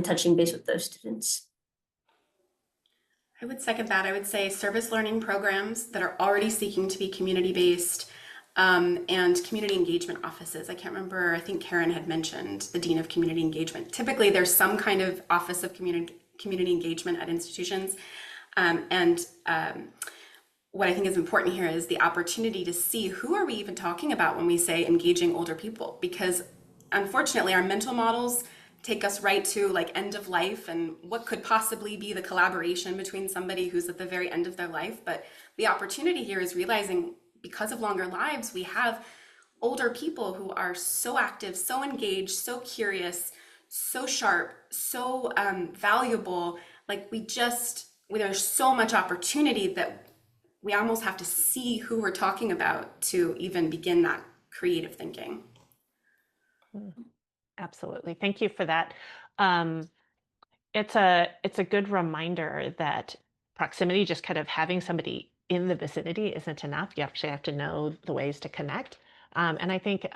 touching base with those students.
I would second that. I would say service learning programs that are already seeking to be community-based and community engagement offices. I can't remember, I think Karen had mentioned the Dean of Community Engagement. Typically, there's some kind of office of community community engagement at institutions. What I think is important here is the opportunity to see who are we even talking about when we say engaging older people, because unfortunately our mental models take us right to like end of life and what could possibly be the collaboration between somebody who's at the very end of their life. But the opportunity here is realizing because of longer lives, we have older people who are so active, so engaged, so curious, so sharp, so valuable. Like there's so much opportunity that we almost have to see who we're talking about to even begin that creative thinking.
Absolutely. Thank you for that. It's a good reminder that proximity, just kind of having somebody in the vicinity isn't enough. You actually have to know the ways to connect. And I think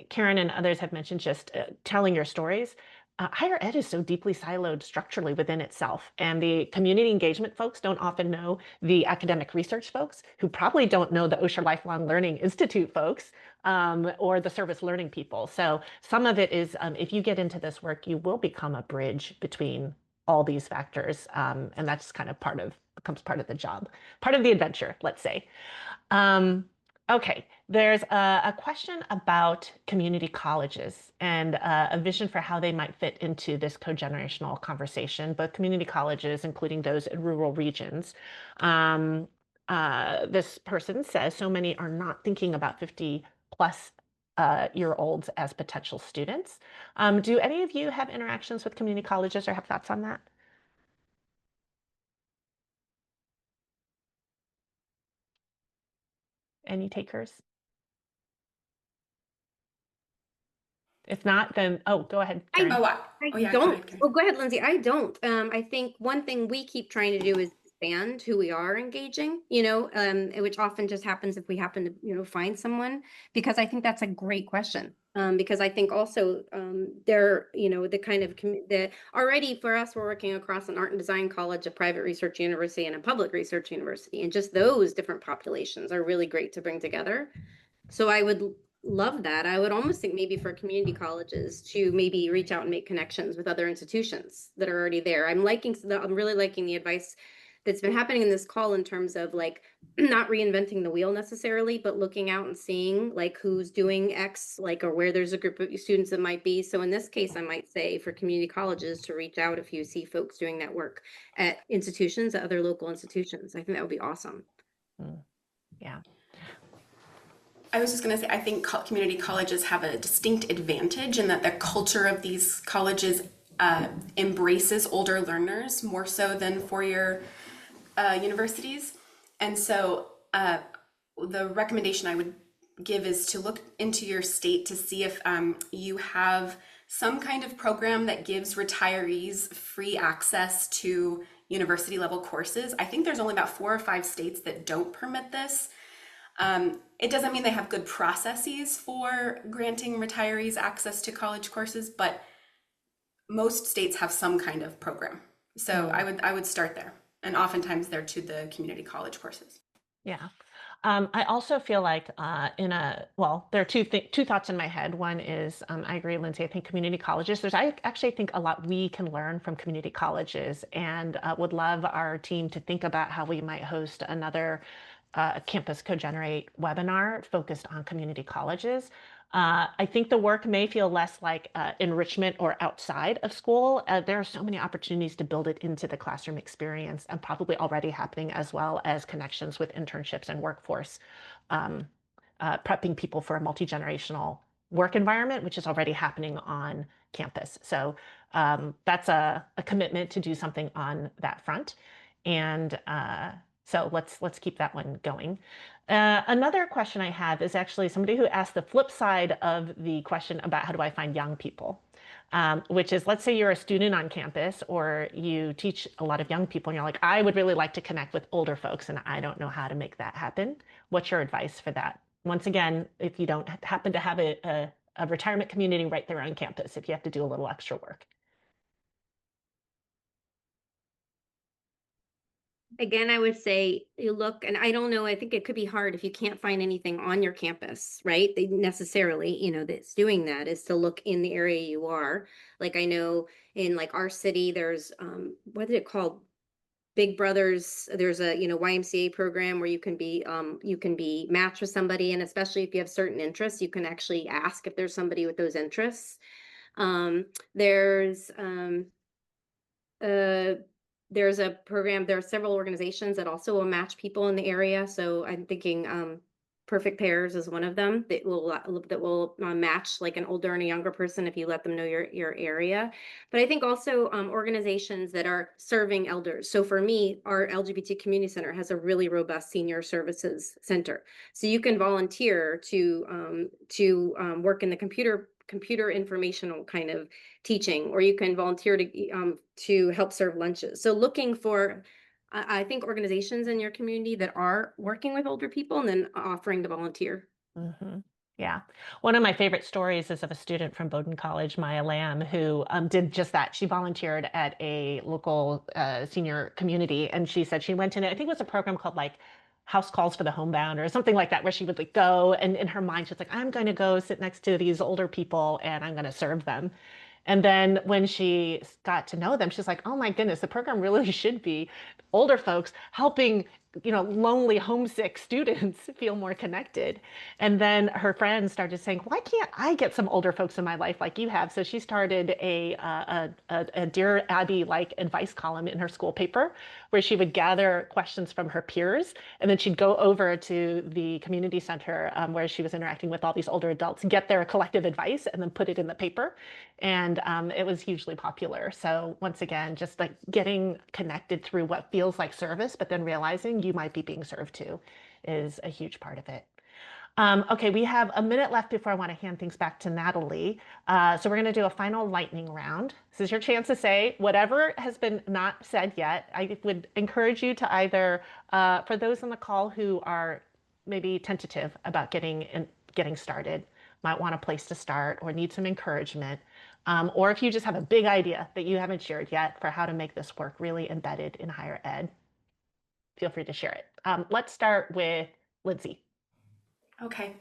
Karen and others have mentioned just telling your stories. Higher ed is so deeply siloed structurally within itself. And the community engagement folks don't often know the academic research folks, who probably don't know the Osher Lifelong Learning Institute folks, or the service learning people. So some of it is, if you get into this work, you will become a bridge between all these factors. And that's kind of becomes part of the job, part of the adventure, let's say. Okay, there's a question about community colleges and a vision for how they might fit into this cogenerational conversation, both community colleges, including those in rural regions. This person says so many are not thinking about 50 plus year olds as potential students. Do any of you have interactions with community colleges or have thoughts on that? Any takers? If not, then, oh, go ahead, Karen.
Oh, yeah, go
don't.
ahead, Karen.
Oh, go ahead, Lindsay. I don't. I think one thing we keep trying to do is expand who we are engaging, which often just happens if we happen to, find someone, because I think that's a great question. Because I think also they're, the kind of that already for us, we're working across an art and design college, a private research university, and a public research university. And just those different populations are really great to bring together. So I would love that. I would almost think maybe for community colleges to maybe reach out and make connections with other institutions that are already there. I'm really liking the advice that's been happening in this call in terms of like not reinventing the wheel necessarily, but looking out and seeing like who's doing X, like, or where there's a group of students that might be. So in this case, I might say for community colleges to reach out if you see folks doing that work at institutions, at other local institutions. I think that would be awesome.
Yeah.
I was just going to say, I think community colleges have a distinct advantage in that the culture of these colleges embraces older learners more so than four-year universities. And so the recommendation I would give is to look into your state to see if you have some kind of program that gives retirees free access to university level courses. I think there's only about 4 or 5 states that don't permit this. It doesn't mean they have good processes for granting retirees access to college courses, but most states have some kind of program. So I would start there. And oftentimes they're to the community college courses.
Yeah. I also feel like there are two thoughts in my head. One is, I agree, Lindsay, I think community colleges, I actually think a lot we can learn from community colleges, and would love our team to think about how we might host another Campus CoGenerate webinar focused on community colleges. I think the work may feel less like enrichment or outside of school. There are so many opportunities to build it into the classroom experience, and probably already happening, as well as connections with internships and workforce, prepping people for a multi-generational work environment, which is already happening on campus. So that's a commitment to do something on that front. And so let's keep that one going. Another question I have is actually somebody who asked the flip side of the question about how do I find young people, which is, let's say you're a student on campus or you teach a lot of young people and you're like, I would really like to connect with older folks and I don't know how to make that happen. What's your advice for that? Once again, if you don't happen to have a retirement community right there on campus, if you have to do a little extra work.
Again, I would say you look, and I don't know, I think it could be hard if you can't find anything on your campus, right? They necessarily, that's doing that is to look in the area you are. Like I know in like our city, there's what is it called? Big Brothers. There's a, YMCA program where you can be matched with somebody, and especially if you have certain interests, you can actually ask if there's somebody with those interests. There's uh, there's a program, there are several organizations that also will match people in the area. So I'm thinking Perfect Pairs is one of them that will match like an older and a younger person if you let them know your area. But I think also organizations that are serving elders. So for me, our LGBT community center has a really robust senior services center. So you can volunteer to work in the computer informational kind of teaching, or you can volunteer to help serve lunches. So looking for, I think, organizations in your community that are working with older people and then offering to volunteer.
Mhm. Yeah. One of my favorite stories is of a student from Bowdoin College, Maya Lamb, who did just that. She volunteered at a local senior community, and she said she went in, I think it was a program called like House Calls for the Homebound or something like that, where she would like go, and in her mind, she's like, I'm going to go sit next to these older people and I'm going to serve them. And then when she got to know them, she's like, oh my goodness, the program really should be older folks helping, lonely, homesick students feel more connected. And then her friends started saying, why can't I get some older folks in my life like you have? So she started a Dear Abby like advice column in her school paper where she would gather questions from her peers. And then she'd go over to the community center where she was interacting with all these older adults, get their collective advice, and then put it in the paper. And it was hugely popular. So once again, just like getting connected through what feels like service, but then realizing you might be being served too is a huge part of it. Okay, we have a minute left before I want to hand things back to Natalie. So we're going to do a final lightning round. This is your chance to say whatever has been not said yet. I would encourage you to either, for those on the call who are maybe tentative about getting started, might want a place to start or need some encouragement, or if you just have a big idea that you haven't shared yet for how to make this work really embedded in higher ed, feel free to share it. Let's start with Lindsay.
Okay.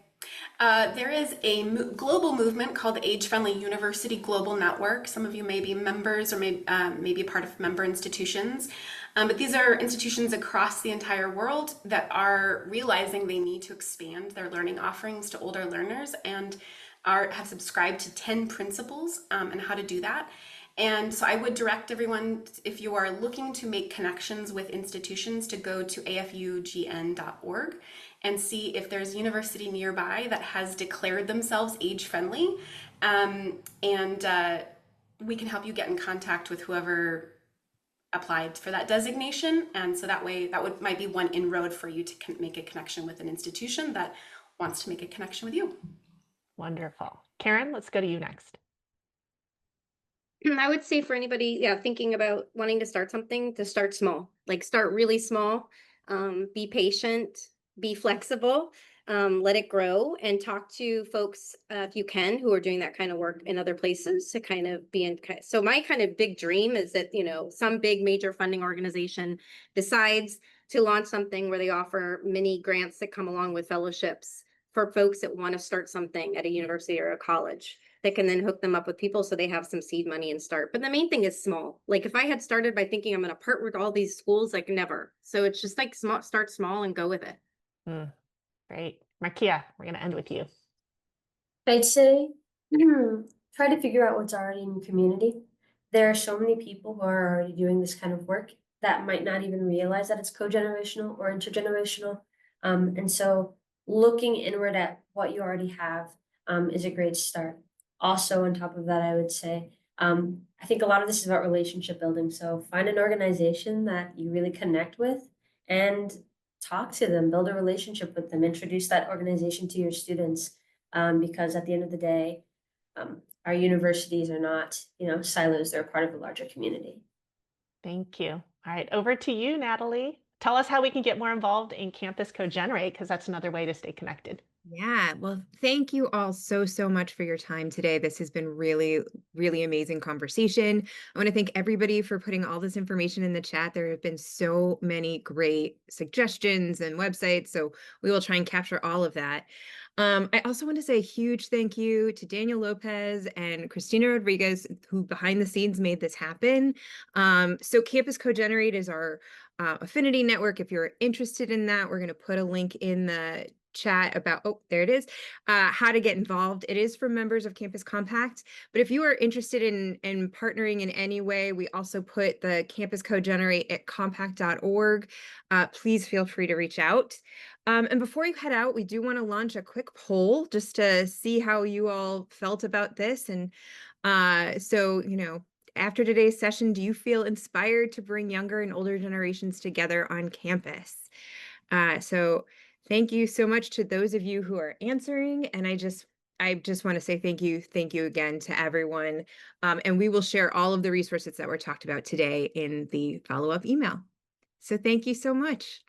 There is a global movement called the Age-Friendly University Global Network. Some of you may be members or maybe a part of member institutions. But these are institutions across the entire world that are realizing they need to expand their learning offerings to older learners and have subscribed to 10 principles and how to do that. And so I would direct everyone, if you are looking to make connections with institutions, to go to afugn.org and see if there's a university nearby that has declared themselves age-friendly. We can help you get in contact with whoever applied for that designation. And so that way, might be one inroad for you to make a connection with an institution that wants to make a connection with you.
Wonderful. Karen, let's go to you next.
I would say for anybody, thinking about wanting to start something, to start small, like start really small, be patient, be flexible, let it grow, and talk to folks, if you can, who are doing that kind of work in other places to kind of be in. So my kind of big dream is that, some big major funding organization decides to launch something where they offer mini grants that come along with fellowships for folks that want to start something at a university or a college, that can then hook them up with people so they have some seed money and start. But the main thing is small. Like if I had started by thinking I'm going to partner with all these schools, like never. So it's just like start small and go with it.
Great. Markia, we're going to end with you.
I'd say try to figure out what's already in your community. There are so many people who are already doing this kind of work that might not even realize that it's cogenerational or intergenerational. And so looking inward at what you already have is a great start. Also, on top of that, I would say, I think a lot of this is about relationship building. So find an organization that you really connect with and talk to them, build a relationship with them, introduce that organization to your students. Because at the end of the day, our universities are not, silos, they're a part of a larger community.
Thank you. All right, over to you, Natalie. Tell us how we can get more involved in Campus CoGenerate, because that's another way to stay connected.
Yeah, well, thank you all so much for your time today. This has been really amazing conversation. I want to thank everybody for putting all this information in the chat. There have been so many great suggestions and websites, so we will try and capture all of that. I also want to say a huge thank you to Daniel Lopez and Christina Rodriguez, who behind the scenes made this happen. So Campus CoGenerate is our affinity network. If you're interested in that, we're going to put a link in the chat about, oh, there it is, how to get involved. It is for members of Campus Compact, but if you are interested in partnering in any way, we also put the Campus CoGenerate at compact.org. Please feel free to reach out. And before you head out, we do want to launch a quick poll just to see how you all felt about this. And so, after today's session, do you feel inspired to bring younger and older generations together on campus? So thank you so much to those of you who are answering. And I just want to say thank you again to everyone. And we will share all of the resources that were talked about today in the follow-up email. So thank you so much.